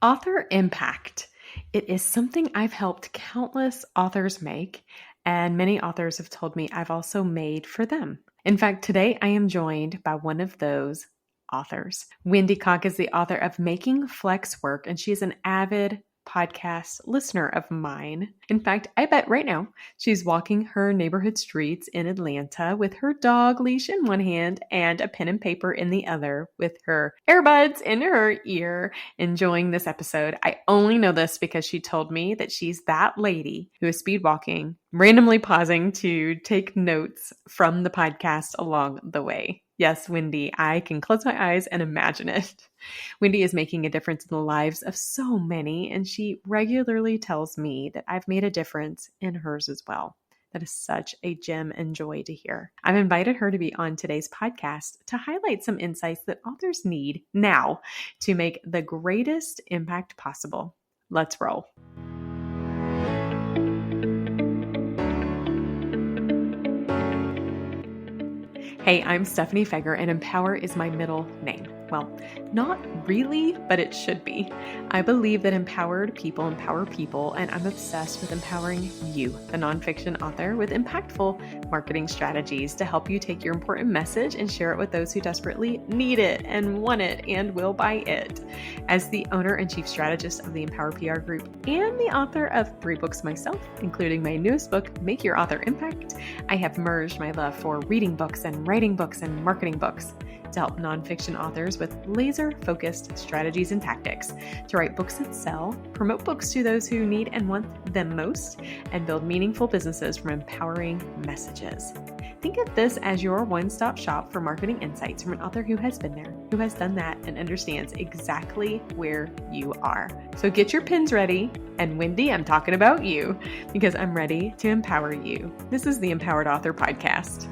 Author impact. It is something I've helped countless authors make, and many authors have told me I've also made for them. In fact, today I am joined by one of those authors. Wendy Cocke is the author of Making Flex Work, and she is an avid podcast listener of mine. In fact, I bet right now she's walking her neighborhood streets in Atlanta with her dog leash in one hand and a pen and paper in the other, with her earbuds in her ear, enjoying this episode. I only know this because she told me that she's that lady who is speed walking, randomly pausing to take notes from the podcast along the way. Yes, Wendy, I can close my eyes and imagine it. Wendy is making a difference in the lives of so many, and she regularly tells me that I've made a difference in hers as well. That is such a gem and joy to hear. I've invited her to be on today's podcast to highlight some insights that authors need now to make the greatest impact possible. Let's roll. Hey, I'm Stephanie Feger, and Empower is my middle name. Well, not really, but it should be. I believe that empowered people empower people, and I'm obsessed with empowering you, the nonfiction author, with impactful marketing strategies to help you take your important message and share it with those who desperately need it and want it and will buy it. As the owner and chief strategist of the Empower PR Group and the author of 3 books myself, including my newest book, Make Your Author Impact, I have merged my love for reading books and writing books and marketing books to help nonfiction authors with laser-focused strategies and tactics to write books that sell, promote books to those who need and want them most, and build meaningful businesses from empowering messages. Think of this as your one-stop shop for marketing insights from an author who has been there, who has done that, and understands exactly where you are. So get your pens ready, and Wendy, I'm talking about you, because I'm ready to empower you. This is the Empowered Author Podcast.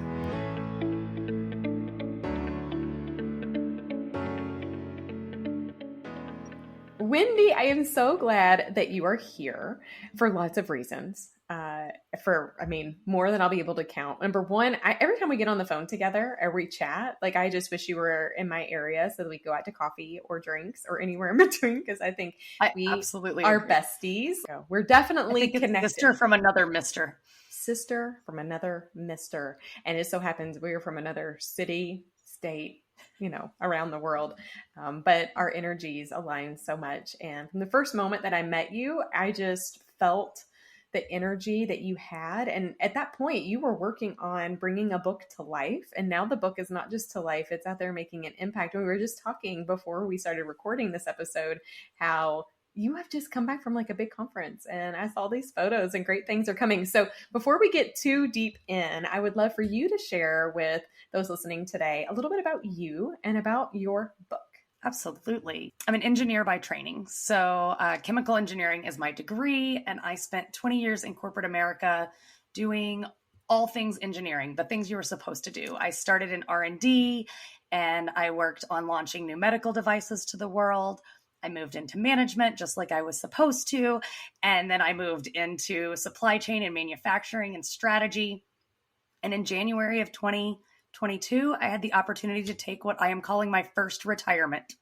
Wendy, I am so glad that you are here for lots of reasons. More than I'll be able to count. Number one, every time we get on the phone together or we chat, I just wish you were in my area so that we go out to coffee or drinks or anywhere in between, because I think we absolutely are agree. Besties. So we're definitely connected. Sister from another mister. Sister from another mister. And it so happens we're from another city, state, around the world. But our energies align so much. And from the first moment that I met you, I just felt the energy that you had. And at that point, you were working on bringing a book to life. And now the book is not just to life, it's out there making an impact. And we were just talking before we started recording this episode, how you have just come back from a big conference, and I saw these photos and great things are coming. So before we get too deep in, I would love for you to share with those listening today a little bit about you and about your book. Absolutely. I'm an engineer by training. So chemical engineering is my degree, and I spent 20 years in corporate America doing all things engineering, the things you were supposed to do. I started in R&D, and I worked on launching new medical devices to the world. I moved into management just like I was supposed to. And then I moved into supply chain and manufacturing and strategy. And in January of 2022, I had the opportunity to take what I am calling my first retirement.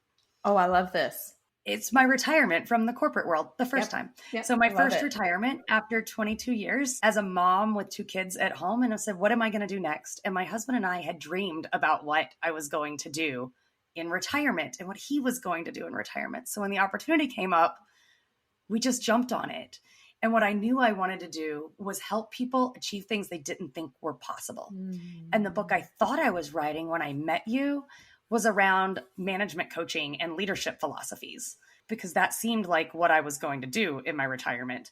Oh, I love this. It's my retirement from the corporate world, the first time. Yep. So my first retirement after 22 years as a mom with 2 kids at home. And I said, what am I going to do next? And my husband and I had dreamed about what I was going to do in retirement and what he was going to do in retirement. So when the opportunity came up, we just jumped on it. And what I knew I wanted to do was help people achieve things they didn't think were possible. And the book I thought I was writing when I met you was around management coaching and leadership philosophies, because that seemed like what I was going to do in my retirement.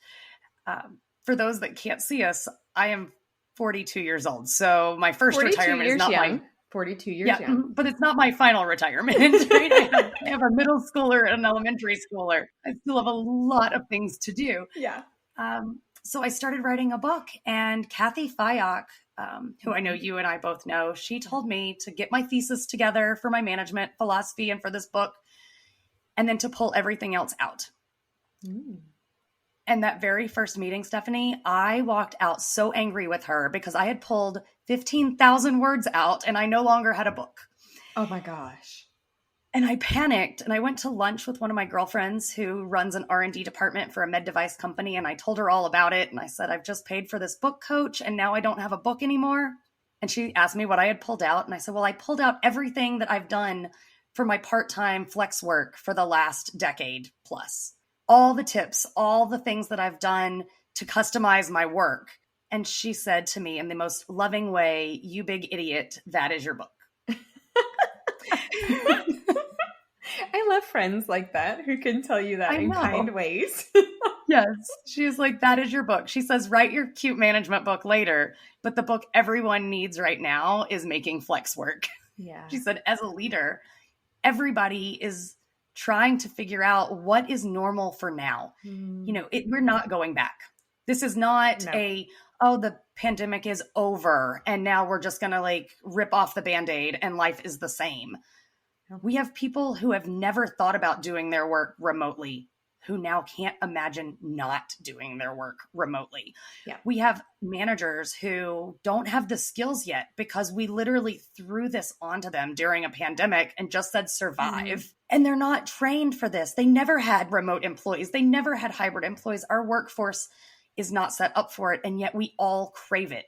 For those that can't see us, I am 42 years old. So my first retirement is not young. 42 years young. But it's not my final retirement. Right? I have a middle schooler and an elementary schooler. I still have a lot of things to do. Yeah. So I started writing a book, and Kathy Fayok, who I know you and I both know, she told me to get my thesis together for my management philosophy and for this book, and then to pull everything else out. And that very first meeting, Stephanie, I walked out so angry with her because I had pulled 15,000 words out and I no longer had a book. Oh my gosh. And I panicked and I went to lunch with one of my girlfriends who runs an R&D department for a med device company. And I told her all about it. And I said, I've just paid for this book coach and now I don't have a book anymore. And she asked me what I had pulled out. And I said, well, I pulled out everything that I've done for my part-time flex work for the last decade plus. All the tips, all the things that I've done to customize my work. And she said to me in the most loving way, you big idiot, that is your book. I love friends like that who can tell you that in kind ways. Yes. She was like, that is your book. She says, write your cute management book later. But the book everyone needs right now is making flex work. Yeah. She said, as a leader, everybody is trying to figure out what is normal for now. We're not going back. This is not the pandemic is over and now we're just going to rip off the Band-Aid and life is the same. We have people who have never thought about doing their work remotely who now can't imagine not doing their work remotely. Yeah. We have managers who don't have the skills yet because we literally threw this onto them during a pandemic and just said survive. And they're not trained for this. They never had remote employees. They never had hybrid employees. Our workforce is not set up for it. And yet we all crave it.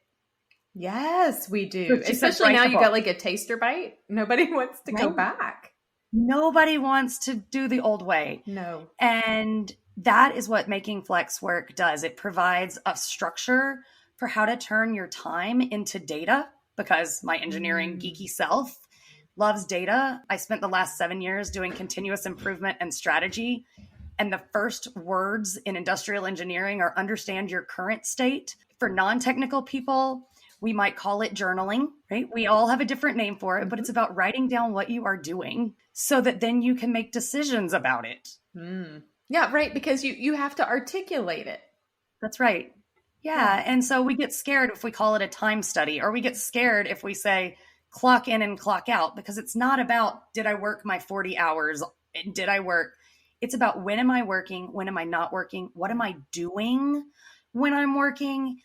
Yes, we do. Especially now you got a taster bite. Nobody wants to go back. Nobody wants to do the old way. No. And that is what making flex work does. It provides a structure for how to turn your time into data, because my engineering geeky self loves data. I spent the last 7 years doing continuous improvement and strategy. And the first words in industrial engineering are understand your current state. For non-technical people, we might call it journaling, right? We all have a different name for it, but it's about writing down what you are doing so that then you can make decisions about it. Yeah, right. Because you have to articulate it. That's right. Yeah. And so we get scared if we call it a time study, or we get scared if we say clock in and clock out, because it's not about, did I work my 40 hours? Did I work? It's about, when am I working? When am I not working? What am I doing when I'm working?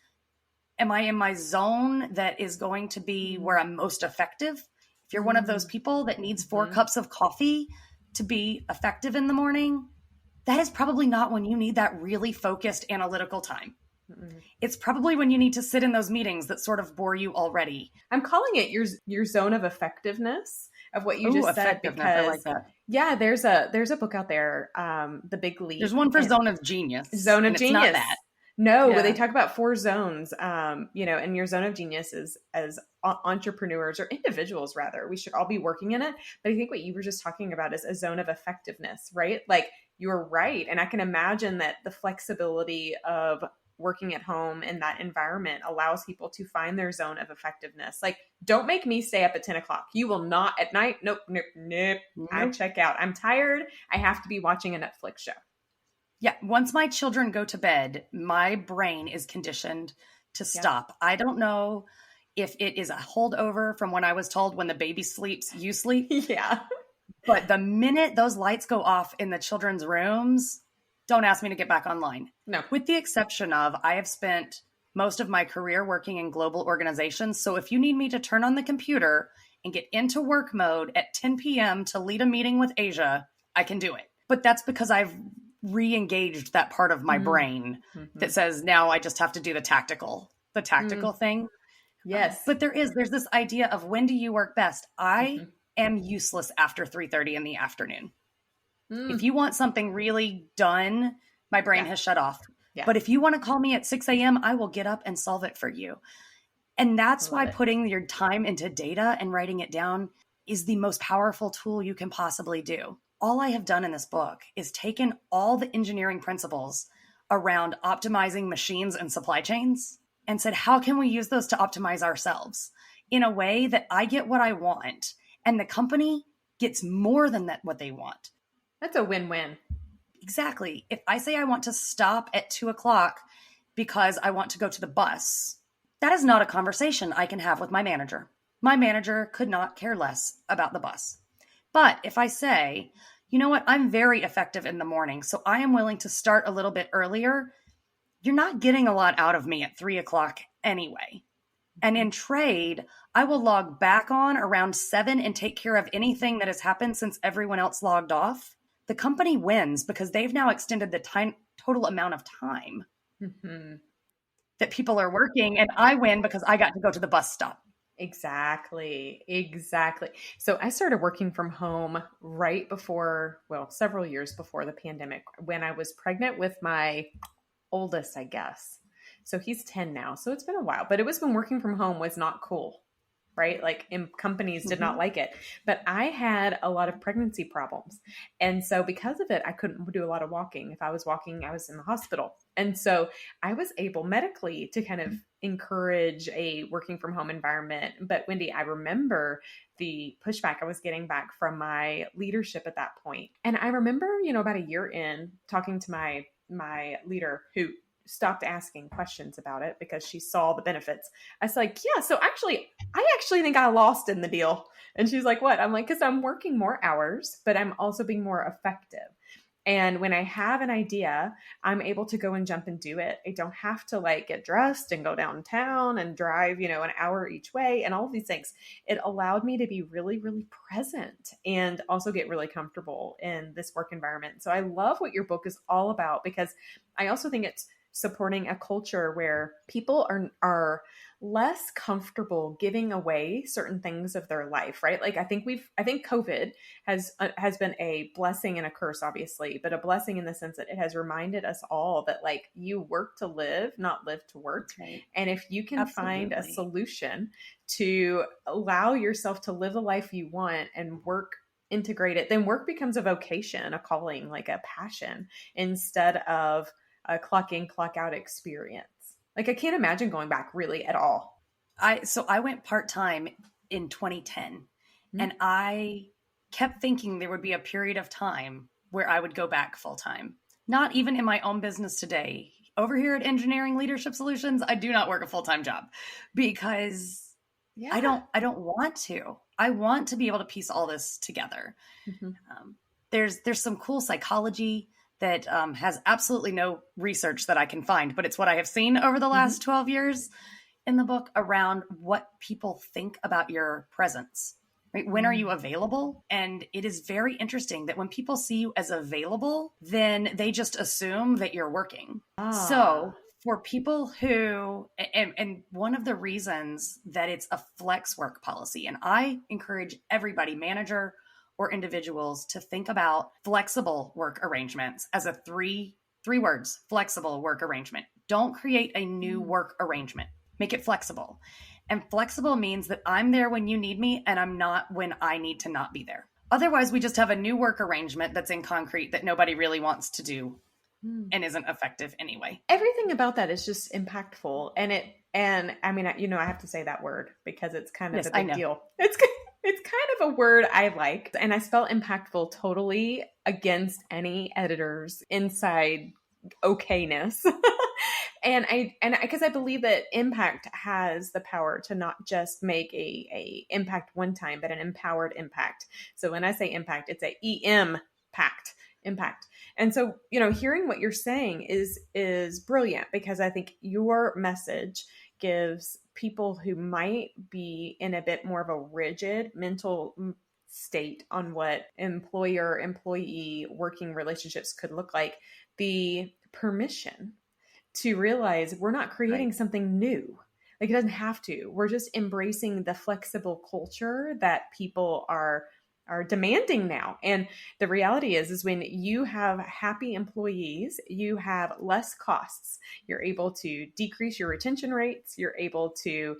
Am I in my zone that is going to be where I'm most effective? If you're one of those people that needs 4 cups of coffee to be effective in the morning, that is probably not when you need that really focused analytical time. It's probably when you need to sit in those meetings that sort of bore you already. I'm calling it your zone of effectiveness of what you just said, because I like that. Yeah, there's a book out there, The Big Leap. There's one for Zone of Genius. Zone of Genius. It's not that. No, they talk about 4 zones, and your zone of genius is as entrepreneurs, or individuals rather, we should all be working in it. But I think what you were just talking about is a zone of effectiveness, right? Like, you're right. And I can imagine that the flexibility of working at home in that environment allows people to find their zone of effectiveness. Like, don't make me stay up at 10 o'clock. You will not at night. Nope. I check out. I'm tired. I have to be watching a Netflix show. Yeah. Once my children go to bed, my brain is conditioned to stop. I don't know if it is a holdover from when I was told, when the baby sleeps, you sleep. Yeah. But the minute those lights go off in the children's rooms, don't ask me to get back online. No. With the exception of, I have spent most of my career working in global organizations. So if you need me to turn on the computer and get into work mode at 10 p.m. to lead a meeting with Asia, I can do it. But that's because I've re-engaged that part of my brain that says, now I just have to do the tactical thing. Yes. But there's this idea of, when do you work best? I am useless after 3:30 in the afternoon. If you want something really done, my brain has shut off. Yeah. But if you want to call me at 6 a.m., I will get up and solve it for you. And that's why putting your time into data and writing it down is the most powerful tool you can possibly do. All I have done in this book is taken all the engineering principles around optimizing machines and supply chains and said, how can we use those to optimize ourselves in a way that I get what I want and the company gets more than that, what they want. That's a win-win. Exactly. If I say I want to stop at 2:00 because I want to go to the bus, that is not a conversation I can have with my manager. My manager could not care less about the bus. But if I say, you know what, I'm very effective in the morning, so I am willing to start a little bit earlier, you're not getting a lot out of me at 3:00 anyway. And in trade, I will log back on around 7 and take care of anything that has happened since everyone else logged off. The company wins because they've now extended the total amount of time Mhm. that people are working. And I win because I got to go to the bus stop. Exactly. Exactly. So I started working from home right before, well, several years before the pandemic when I was pregnant with my oldest, I guess. So he's 10 now. So it's been a while, but it was when working from home was not cool, right? Like companies did not Mm-hmm. like it. But I had a lot of pregnancy problems. And so because of it, I couldn't do a lot of walking. If I was walking, I was in the hospital. And so I was able medically to kind of encourage a working from home environment. But Wendy, I remember the pushback I was getting back from my leadership at that point. And I remember, about a year in talking to my leader who stopped asking questions about it because she saw the benefits. I was like, yeah, so I actually think I lost in the deal. And she's like, what? I'm like, because I'm working more hours, but I'm also being more effective. And when I have an idea, I'm able to go and jump and do it. I don't have to like get dressed and go downtown and drive, an hour each way and all of these things. It allowed me to be really, really present and also get really comfortable in this work environment. So I love what your book is all about because I also think it's supporting a culture where people are less comfortable giving away certain things of their life, right? Like I think COVID has been a blessing and a curse, obviously, but a blessing in the sense that it has reminded us all that like you work to live, not live to work. That's right. And if you can find a Absolutely. solution to allow yourself to live the life you want and work integrate it, then work becomes a vocation, a calling, like a passion instead of a clock in, clock out experience. Like I can't imagine going back really at all. I went part-time in 2010, Mm-hmm. and I kept thinking there would be a period of time where I would go back full-time. Not even in my own business today. Over here at Engineering Leadership Solutions, I do not work a full-time job because Yeah. I don't want to. I want to be able to piece all this together. Mm-hmm. Um, there's some cool psychology that has absolutely no research that I can find, but it's what I have seen over the Mm-hmm. last 12 years in the book around what people think about your presence. Right? When are you available? And it is very interesting that when people see you as available, then they just assume that you're working. Ah. So for people who, and one of the reasons that it's a flex work policy, and I encourage everybody, manager or individuals, to think about flexible work arrangements as a three words: flexible work arrangement. Don't create a new work arrangement. Make it flexible. And flexible means that I'm there when you need me and I'm not when I need to not be there. Otherwise, we just have a new work arrangement that's in concrete that nobody really wants to do Mm. and isn't effective anyway. Everything about that is just impactful, and I mean, I have to say that word because it's kind of Yes, a I big know. deal. It's kind of a word I like, and I spell impactful totally against any editor's inside okayness. And because I believe that impact has the power to not just make a impact one time, but an empowered impact. So when I say impact, it's a pact impact. And so, hearing what you're saying is brilliant because I think your message gives people who might be in a bit more of a rigid mental state on what employer employee working relationships could look like the permission to realize we're not Right. creating something new. Like it doesn't have to. We're just embracing the flexible culture that people are demanding now. And the reality is when you have happy employees, you have less costs. You're able to decrease your retention rates. You're able to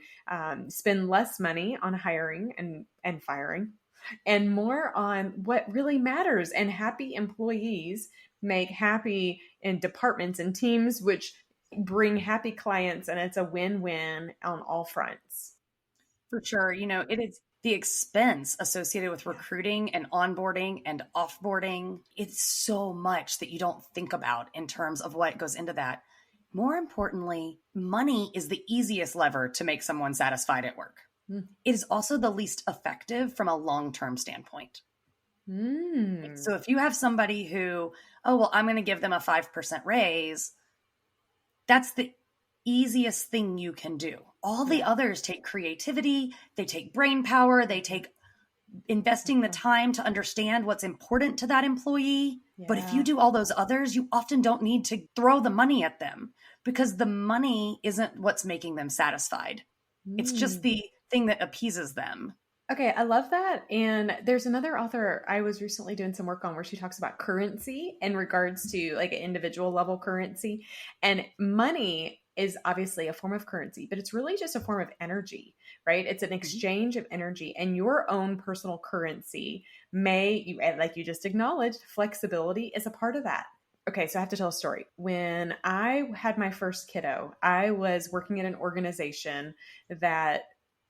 spend less money on hiring and firing and more on what really matters. And happy employees make happy in departments and teams, which bring happy clients, and it's a win-win on all fronts. For sure. It is the expense associated with Yeah. recruiting and onboarding and offboarding. It's so much that you don't think about in terms of what goes into that. More importantly, money is the easiest lever to make someone satisfied at work. It is also the least effective from a long-term standpoint. Mm. So if you have somebody who, oh, well, I'm going to give them a 5% raise, that's the easiest thing you can do. All the others take creativity, they take brain power, they take investing the time to understand what's important to that employee. But if you Yeah. do all those others, you often don't need to throw the money at them because the money isn't what's making them satisfied. It's just Mm. the thing that appeases them. Okay, I love that. And there's another author I was recently doing some work on where she talks about currency in regards to like an individual level currency. And money is obviously a form of currency, but it's really just a form of energy, right? It's an Mhm. exchange of energy, and your own personal currency like you just acknowledged, flexibility is a part of that. Okay, so I have to tell a story. When I had my first kiddo, I was working at an organization that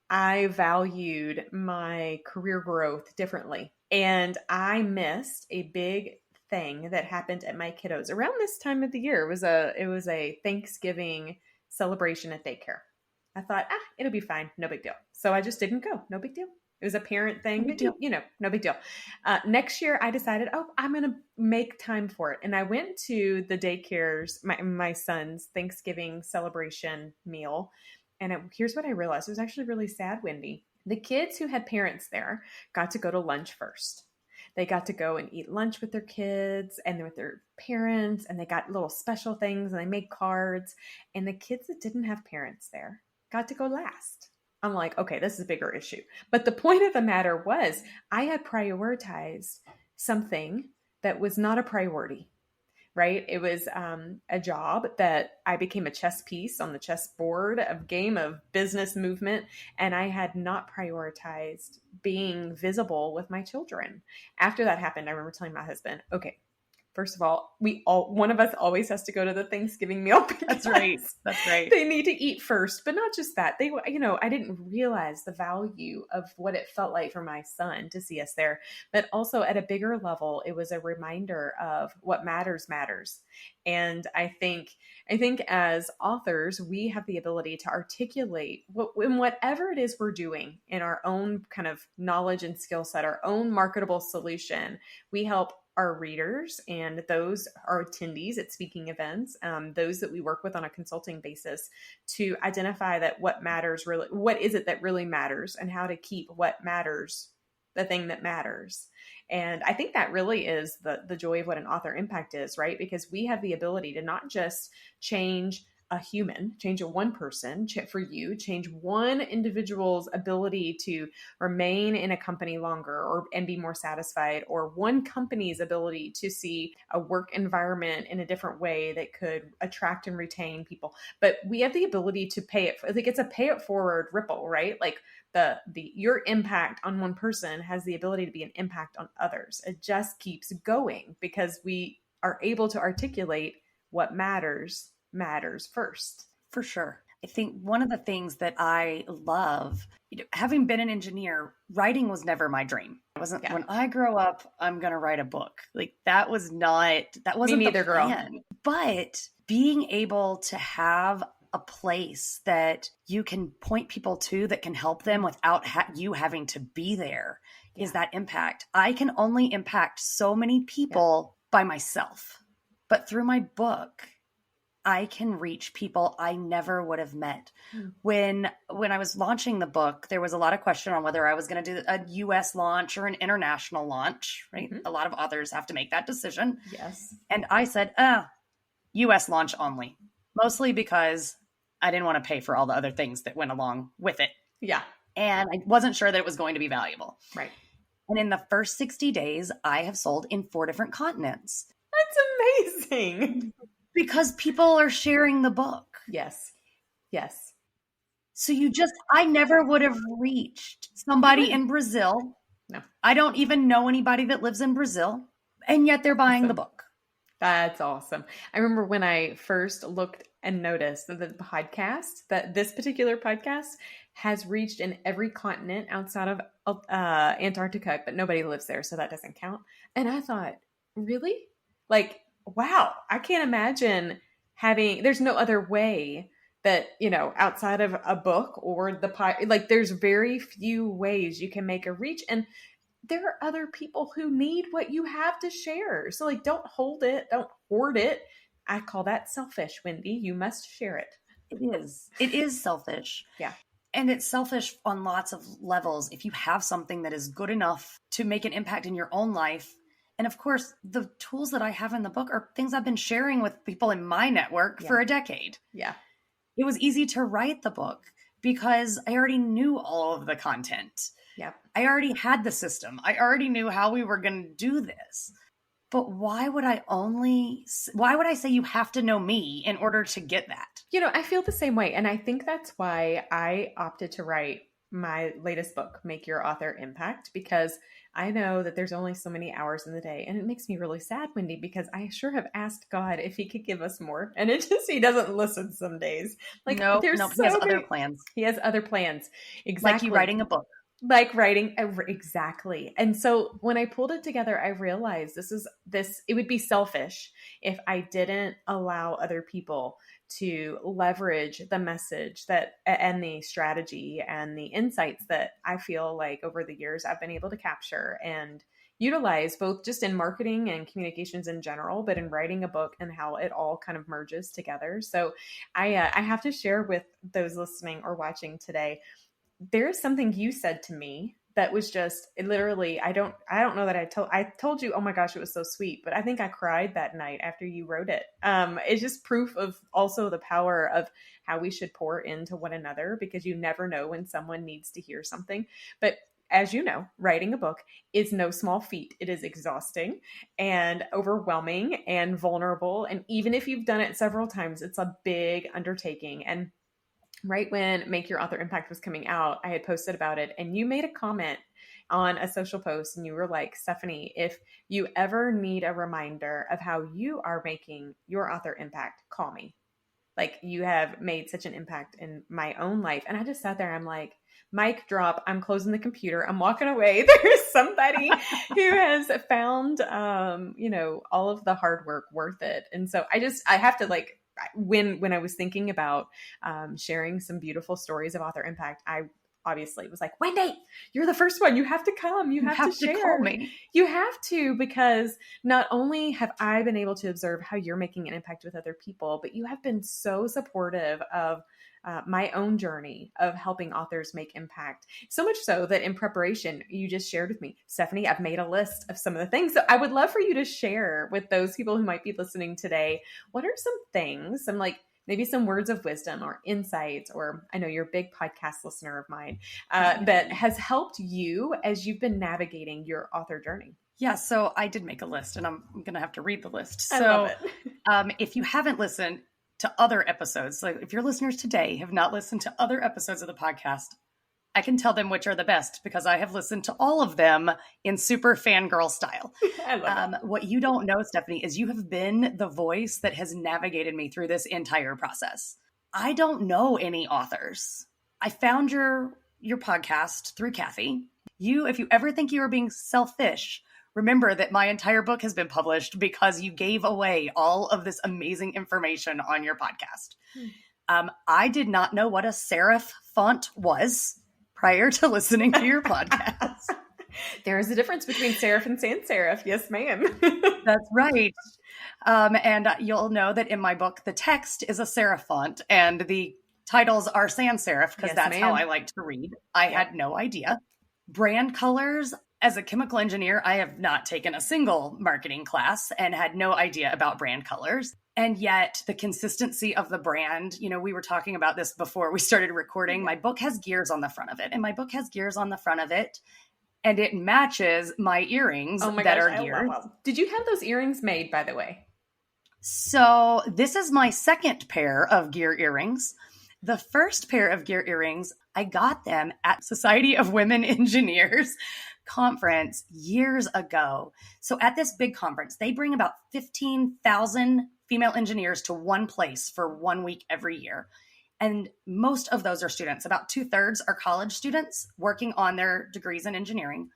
I valued my career growth differently. And I missed a big thing that happened at my kiddos around this time of the year. It was a Thanksgiving celebration at daycare. I thought, it'll be fine, no big deal. So I just didn't go, no big deal. It was a parent No thing, big but deal. no big deal. Next year, I decided, I'm going to make time for it, and I went to the daycare's my son's Thanksgiving celebration meal, and here's what I realized. It was actually really sad, Wendy. The kids who had parents there got to go to lunch first. They got to go and eat lunch with their kids and with their parents, and they got little special things and they made cards. And the kids that didn't have parents there got to go last. I'm like, okay, this is a bigger issue. But the point of the matter was, I had prioritized something that was not a priority, right? It was a job that I became a chess piece on the chessboard of game of business movement. And I had not prioritized being visible with my children. After that happened, I remember telling my husband, okay, first of all, one of us always has to go to the Thanksgiving meal That's right. because That's right. they need to eat first. But not just that. I didn't realize the value of what it felt like for my son to see us there. But also at a bigger level, it was a reminder of what matters. And I think as authors, we have the ability to articulate in whatever it is we're doing in our own kind of knowledge and skill set, our own marketable solution. We help our readers and those are attendees at speaking events, those that we work with on a consulting basis, to identify that what is it that really matters, and how to keep what matters the thing that matters. And I think that really is the joy of what an author impact is, right? Because we have the ability to not just change a human, change a one person for you, change one individual's ability to remain in a company longer and be more satisfied, or one company's ability to see a work environment in a different way that could attract and retain people. But we have the ability to pay it. Like, it's a pay it forward ripple, right? Like the your impact on one person has the ability to be an impact on others. It just keeps going because we are able to articulate what matters first. For sure. I think one of the things that I love, having been an engineer, writing was never my dream. It wasn't Yeah. when I grow up, I'm going to write a book. Like that Me wasn't the neither, girl. plan. But being able to have a place that you can point people to that can help them without you having to be there is that impact. I can only impact so many people by myself, but through my book, I can reach people I never would have met. When I was launching the book, there was a lot of question on whether I was going to do a US launch or an international launch, right? Mhm. A lot of authors have to make that decision. Yes. And I said, US launch only, mostly because I didn't want to pay for all the other things that went along with it. Yeah. And I wasn't sure that it was going to be valuable. Right. And in the first 60 days, I have sold in 4 different continents That's amazing. because people are sharing the book. Yes. Yes. So I never would have reached somebody in Brazil. No. I don't even know anybody that lives in Brazil, and yet they're buying the book. That's awesome. I remember when I first looked and noticed that this particular podcast has reached in every continent outside of Antarctica, but nobody lives there, so that doesn't count. And I thought, really? Like, wow, I can't imagine there's no other way that, outside of a book or like there's very few ways you can make a reach. And there are other people who need what you have to share. So like, don't hold it, don't hoard it. I call that selfish, Wendy. You must share it. It is. It is selfish. Yeah. And it's selfish on lots of levels. If you have something that is good enough to make an impact in your own life. And of course, the tools that I have in the book are things I've been sharing with people in my network for a decade. Yeah. It was easy to write the book because I already knew all of the content. Yep. I already had the system. I already knew how we were going to do this. But why would I say you have to know me in order to get that? I feel the same way. And I think that's why I opted to write my latest book, Make Your Author Impact, because I know that there's only so many hours in the day. And it makes me really sad, Wendy, because I sure have asked God if he could give us more. And he doesn't listen some days. Like, no, there's he has other plans. He has other plans. Exactly. Like you writing a book. Like writing, exactly. And so when I pulled it together, I realized it would be selfish if I didn't allow other people to leverage the message and the strategy and the insights that I feel like over the years I've been able to capture and utilize, both just in marketing and communications in general, but in writing a book and how it all kind of merges together. So I have to share with those listening or watching today. There is something you said to me that was just literally, I don't know that I told you, oh my gosh, it was so sweet, but I think I cried that night after you wrote it. It's just proof of also the power of how we should pour into one another, because you never know when someone needs to hear something. But as you know, writing a book is no small feat. It is exhausting and overwhelming and vulnerable. And even if you've done it several times, it's a big undertaking. And right when Make Your Author Impact was coming out, I had posted about it, and you made a comment on a social post, and you were like, Stephanie, if you ever need a reminder of how you are making your author impact, call me. Like, you have made such an impact in my own life. And I just sat there, I'm like, mic drop, I'm closing the computer, I'm walking away. There's somebody who has found, all of the hard work worth it. And so I have to, like, when I was thinking about sharing some beautiful stories of author impact, I obviously was like, Wendy, you're the first one. You have to come. You have to share. Call me. You have to, because not only have I been able to observe how you're making an impact with other people, but you have been so supportive of my own journey of helping authors make impact. So much so that in preparation, you just shared with me, Stephanie, I've made a list of some of the things. So I would love for you to share with those people who might be listening today. What are some things, maybe some words of wisdom or insights, or I know you're a big podcast listener of mine, that has helped you as you've been navigating your author journey? Yeah, so I did make a list, and I'm going to have to read the list. I love it. If you haven't listened to other episodes, like if your listeners today have not listened to other episodes of the podcast, I can tell them which are the best, because I have listened to all of them in super fangirl style. I love it. What you don't know, Stephanie, is you have been the voice that has navigated me through this entire process. I don't know any authors. I found your podcast through Kathy. If you ever think you are being selfish, remember that my entire book has been published because you gave away all of this amazing information on your podcast. I did not know what a serif font was prior to listening to your podcast. There is a difference between serif and sans serif. Yes, ma'am. That's right. And you'll know that in my book, the text is a serif font and the titles are sans serif, because that's how I like to read. I had no idea. Brand colors. As a chemical engineer, I have not taken a single marketing class and had no idea about brand colors. And yet the consistency of the brand, we were talking about this before we started recording. My book has gears on the front of it, and my book has gears on the front of it, and it matches my earrings are geared. Did you have those earrings made, by the way? So this is my second pair of gear earrings. The first pair of gear earrings, I got them at Society of Women Engineers conference years ago. So at this big conference, they bring about 15,000 female engineers to one place for 1 week every year. And most of those are students. About 2/3 are college students working on their degrees in engineering.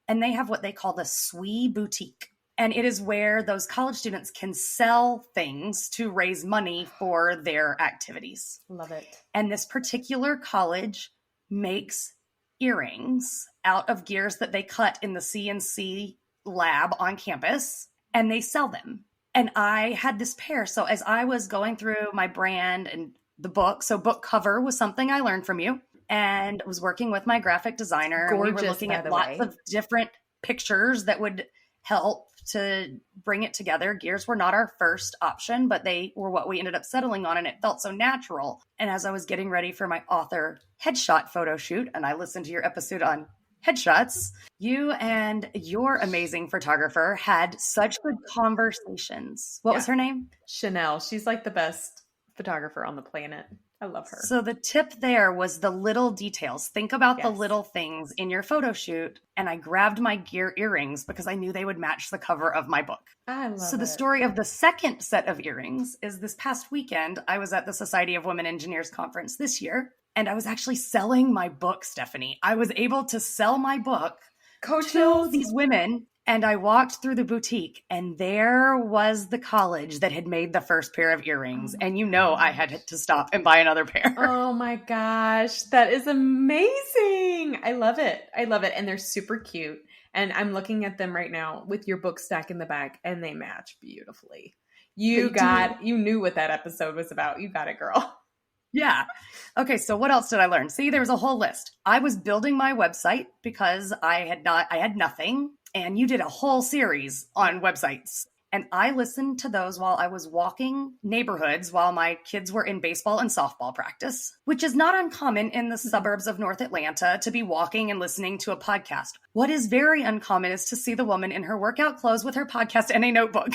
And they have what they call the SWE Boutique. And it is where those college students can sell things to raise money for their activities. Love it. And this particular college makes earrings out of gears that they cut in the CNC lab on campus, and they sell them. And I had this pair. So as I was going through my brand and the book. So book cover was something I learned from you, and was working with my graphic designer. Gorgeous, and we were looking by at the lots way. of different pictures that would help to bring it together. Gears were not our first option, but they were what we ended up settling on, and it felt so natural. And as I was getting ready for my author headshot photo shoot, and I listened to your episode on headshots, you and your amazing photographer had such good conversations. What was her name? Chanel. She's like the best photographer on the planet. I love her. So the tip there was the little details. Think about the Yes. little things in your photo shoot. And I grabbed my gear earrings because I knew they would match the cover of my book. I love So the it. story of the second set of earrings is this past weekend, I was at the Society of Women Engineers conference this year, and I was actually selling my book, Stephanie. I was able to sell my book to these women. And I walked through the boutique, and there was the college that had made the first pair of earrings. And you know, I had to stop and buy another pair. Oh my gosh, that is amazing. I love it. I love it. And they're super cute. And I'm looking at them right now with your book stack in the back, and they match beautifully. You knew what that episode was about. You got it, girl. Yeah. Okay. So what else did I learn? See, there was a whole list. I was building my website because I had nothing. And you did a whole series on websites. And I listened to those while I was walking neighborhoods while my kids were in baseball and softball practice, which is not uncommon in the suburbs of North Atlanta to be walking and listening to a podcast. What is very uncommon is to see the woman in her workout clothes with her podcast and a notebook.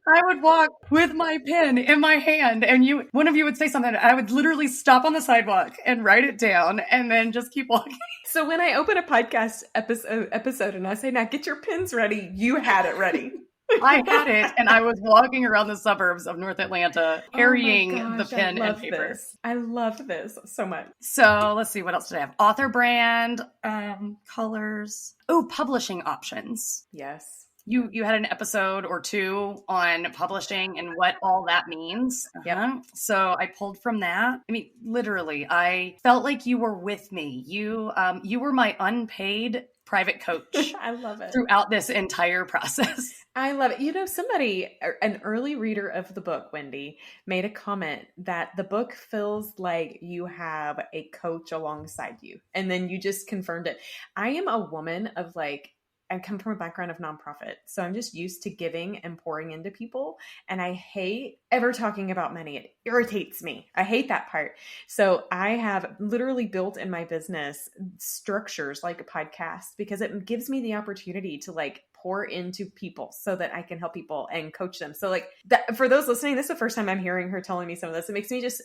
I would walk with my pen in my hand, and one of you would say something, and I would literally stop on the sidewalk and write it down and then just keep walking. So when I open a podcast episode and I say, now get your pens ready, you had it ready. I had it, and I was walking around the suburbs of North Atlanta carrying the pen and paper. I love this so much. So let's see, what else did I have? Author brand, colors. Oh, publishing options. Yes. You had an episode or two on publishing and what all that means. Yeah. So I pulled from that. I mean, literally, I felt like you were with me. You were my unpaid private coach. I love it. Throughout this entire process. I love it. You know, an early reader of the book, Wendy, made a comment that the book feels like you have a coach alongside you. And then you just confirmed it. I am a woman of I come from a background of nonprofit. So I'm just used to giving and pouring into people. And I hate ever talking about money. It irritates me. I hate that part. So I have literally built in my business structures like a podcast because it gives me the opportunity to pour into people so that I can help people and coach them. So for those listening, this is the first time I'm hearing her telling me some of this. It makes me just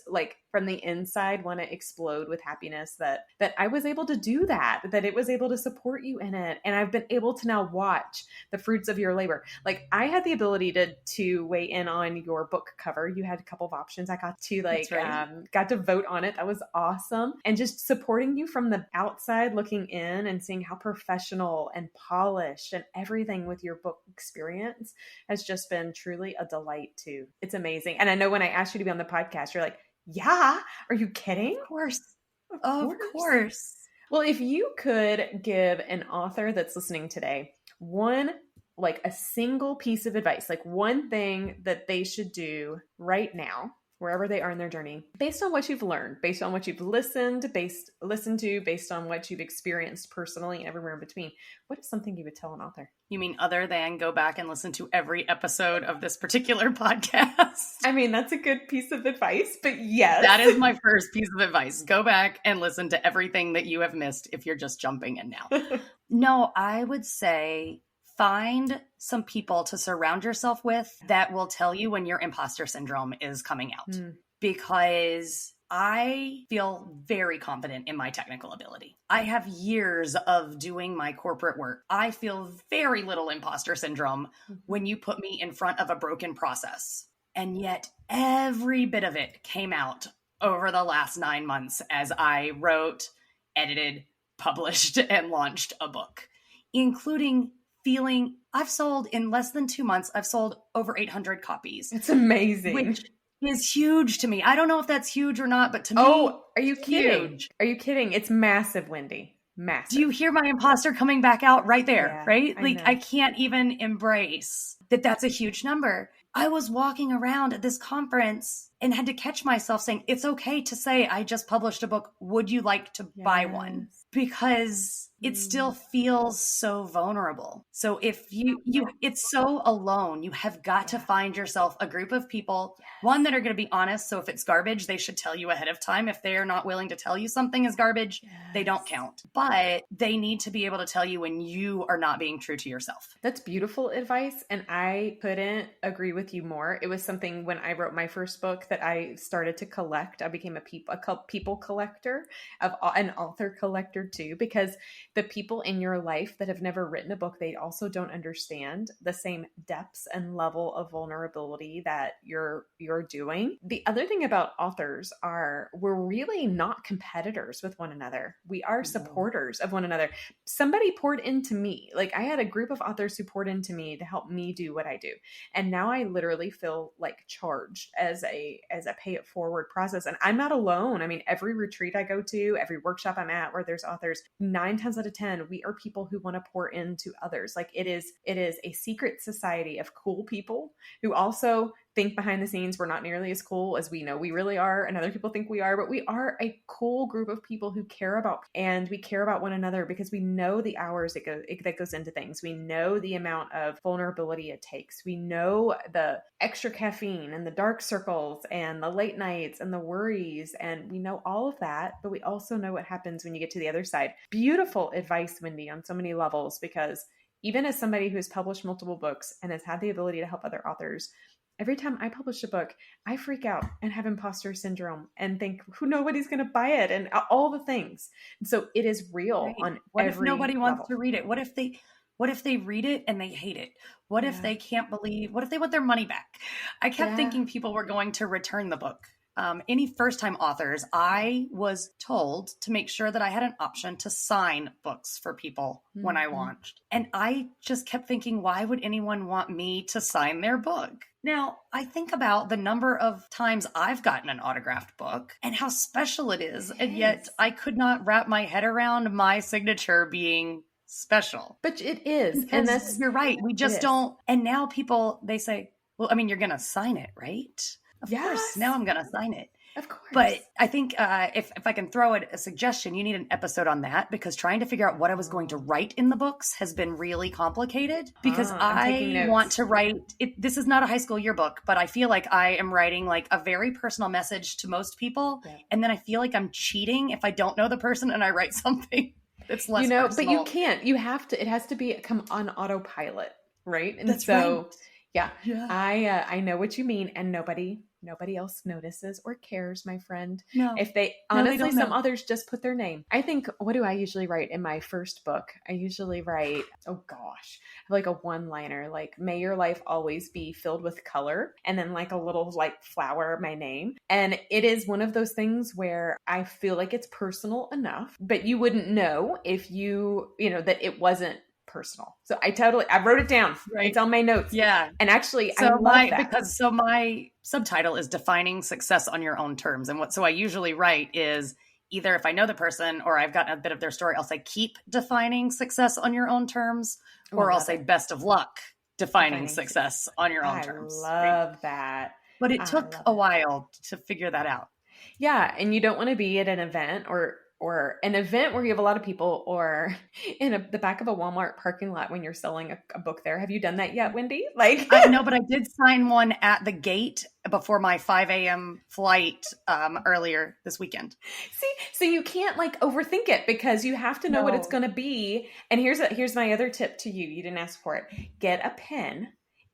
from the inside want to explode with happiness that I was able to do that it was able to support you in it. And I've been able to now watch the fruits of your labor. I had the ability to weigh in on your book cover. You had a couple of options. I got to got to vote on it. That was awesome. And just supporting you from the outside looking in and seeing how professional and polished and everything with your book experience has just been truly a delight too. It's amazing. And I know when I asked you to be on the podcast, you're like, yeah, are you kidding? Of course. Of course. Well, if you could give an author that's listening today a single piece of advice, one thing that they should do right now, wherever they are in their journey, based on what you've learned, based on what you've listened to, based on what you've experienced personally and everywhere in between, what is something you would tell an author? You mean other than go back and listen to every episode of this particular podcast? I mean, that's a good piece of advice, but yes. That is my first piece of advice. Go back and listen to everything that you have missed if you're just jumping in now. No, I would say find some people to surround yourself with that will tell you when your imposter syndrome is coming out. Because I feel very confident in my technical ability. I have years of doing my corporate work. I feel very little imposter syndrome when you put me in front of a broken process. And yet every bit of it came out over the last 9 months as I wrote, edited, published, and launched a book, including feeling I've sold in less than 2 months. I've sold over 800 copies. It's amazing. Which is huge to me. I don't know if that's huge or not, but to me, are you kidding? Huge. Are you kidding? It's massive, Wendy. Massive. Do you hear my imposter coming back out right there? Yeah, right? I can't even embrace that that's a huge number. I was walking around at this conference and had to catch myself saying, it's okay to say, I just published a book. Would you like to buy one? Because it still feels so vulnerable. So if it's so alone, you have got to find yourself a group of people, one, that are going to be honest. So if it's garbage, they should tell you ahead of time. If they are not willing to tell you something is garbage, they don't count. But they need to be able to tell you when you are not being true to yourself. That's beautiful advice. And I couldn't agree with you more. It was something when I wrote my first book that I started to collect. I became a people collector, an author collector too, because the people in your life that have never written a book, they also don't understand the same depths and level of vulnerability that you're doing. The other thing about authors are we're really not competitors with one another. We are supporters of one another. Somebody poured into me. Like I had a group of authors who poured into me to help me do what I do. And now I literally feel like charged as a pay it forward process. And I'm not alone. I mean, every retreat I go to, every workshop I'm at where there's authors, 9 times out of 10, we are people who want to pour into others. Like it is a secret society of cool people who also think behind the scenes we're not nearly as cool as we know we really are, and other people think we are, but we are a cool group of people who care about, and we care about one another because we know the hours that goes into things. We know the amount of vulnerability it takes. We know the extra caffeine and the dark circles and the late nights and the worries, and we know all of that, but we also know what happens when you get to the other side. Beautiful advice, Wendy, on so many levels, because even as somebody who's published multiple books and has had the ability to help other authors, every time I publish a book, I freak out and have imposter syndrome and think, who nobody's going to buy it and all the things. And so it is real on what every if nobody level. wants to read it? What if they read it and they hate it? What if they can't believe? What if they want their money back? I kept thinking people were going to return the book. Any first-time authors, I was told to make sure that I had an option to sign books for people when I launched. And I just kept thinking, why would anyone want me to sign their book? Now, I think about the number of times I've gotten an autographed book and how special it is. And yet I could not wrap my head around my signature being special. But it is. And you're right. We just don't. And now people, they say, well, I mean, you're going to sign it, right? Of course. Now I'm going to sign it. Of course. But I think if I can throw it a suggestion, you need an episode on that, because trying to figure out what I was going to write in the books has been really complicated, because I want to write it. This is not a high school yearbook, but I feel like I am writing like a very personal message to most people. Yeah. And then I feel like I'm cheating if I don't know the person and I write something that's less personal. But you can't. You have to. It has to come on autopilot, right? And that's right. Yeah. I know what you mean, and nobody else notices or cares, my friend. No. If they honestly, some others just put their name. I think, what do I usually write in my first book? I usually write, like a one-liner, like, may your life always be filled with color, and then like a little like flower, my name. And it is one of those things where I feel like it's personal enough, but you wouldn't know if that it wasn't personal. So I wrote it down. Right. It's on my notes. Yeah. And actually, I love that. So my subtitle is defining success on your own terms. And so I usually write is either if I know the person or I've gotten a bit of their story, I'll say, keep defining success on your own terms, or I'll say best of luck defining success on your own terms. I love that. But it took a while to figure that out. Yeah. And you don't want to be at an event or an event where you have a lot of people, or in the back of a Walmart parking lot when you're selling a book there. Have you done that yet, Wendy? No, but I did sign one at the gate before my 5 a.m. flight earlier this weekend. See, so you can't overthink it, because you have to know what it's going to be. And here's my other tip to you. You didn't ask for it. Get a pen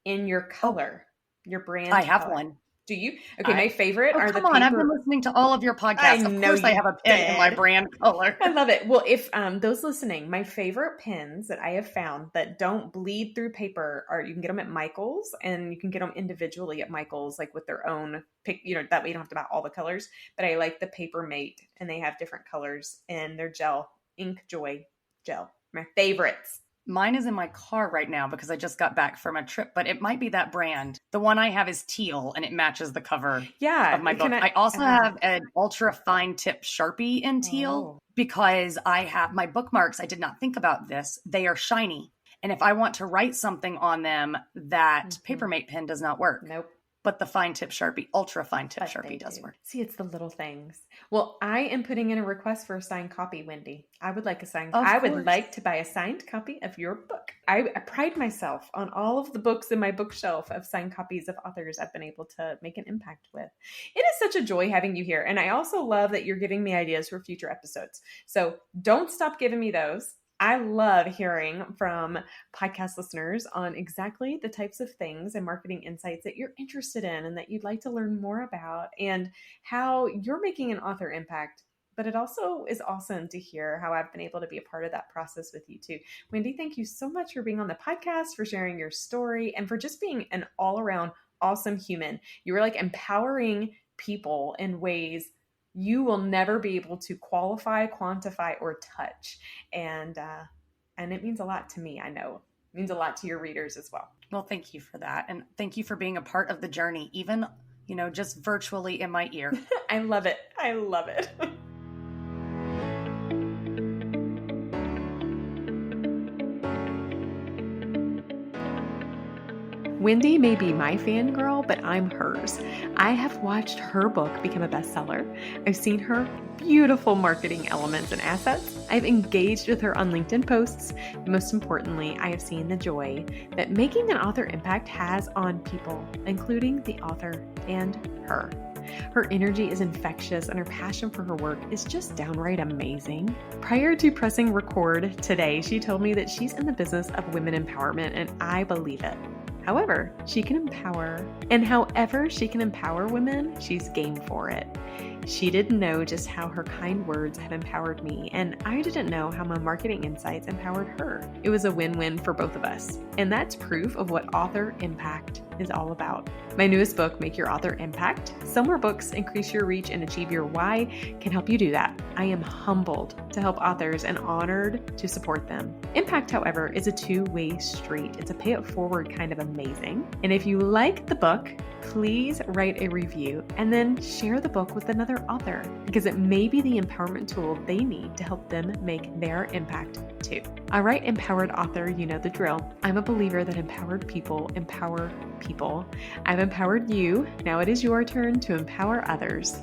in your color, your brand. I have color. One. Do you? Okay, my favorite are the paper. I've been listening to all of your podcasts. Of course I have a pen in my brand color. I love it. Well, if those listening, my favorite pens that I have found that don't bleed through paper are, you can get them at Michael's, and you can get them individually at Michael's, like with their own pick, that way you don't have to buy all the colors. But I like the Paper Mate, and they have different colors, and they're gel, Ink Joy gel. My favorites. Mine is in my car right now because I just got back from a trip, but it might be that brand. The one I have is teal, and it matches the cover of my book. I also have an ultra fine tip Sharpie in teal because I have my bookmarks. I did not think about this. They are shiny. And if I want to write something on them, that Mhm. Papermate pen does not work. Nope. But the fine tip Sharpie, ultra fine tip But they Sharpie does do. work. See, it's the little things. Well, I am putting in a request for a signed copy, Wendy. I would like Of I would course. like to buy a signed copy of your book. I pride myself on all of the books in my bookshelf of signed copies of authors I've been able to make an impact with. It is such a joy having you here. And I also love that you're giving me ideas for future episodes. So don't stop giving me those. I love hearing from podcast listeners on exactly the types of things and marketing insights that you're interested in and that you'd like to learn more about, and how you're making an author impact. But it also is awesome to hear how I've been able to be a part of that process with you too. Wendy, thank you so much for being on the podcast, for sharing your story, and for just being an all around awesome human. You were like empowering people in ways you will never be able to qualify, quantify, or touch. And it means a lot to me. I know it means a lot to your readers as well. Well, thank you for that. And thank you for being a part of the journey, even, just virtually in my ear. I love it. I love it. Wendy may be my fangirl, but I'm hers. I have watched her book become a bestseller. I've seen her beautiful marketing elements and assets. I've engaged with her on LinkedIn posts. Most importantly, I have seen the joy that making an author impact has on people, including the author and her. Her energy is infectious and her passion for her work is just downright amazing. Prior to pressing record today, she told me that she's in the business of women empowerment, and I believe it. However, she can empower, and however she can empower women, she's game for it. She didn't know just how her kind words have empowered me, and I didn't know how my marketing insights empowered her. It was a win-win for both of us, and that's proof of what author impact is all about. My newest book, Make Your Author Impact, Sell More Books, Increase Your Reach, and Achieve Your Why, can help you do that. I am humbled to help authors and honored to support them. Impact, however, is a two-way street. It's a pay-it-forward kind of amazing. And if you like the book, please write a review and then share the book with another author, because it may be the empowerment tool they need to help them make their impact too. All right, empowered author, you know the drill. I'm a believer that empowered people empower people. I've empowered you. Now it is your turn to empower others.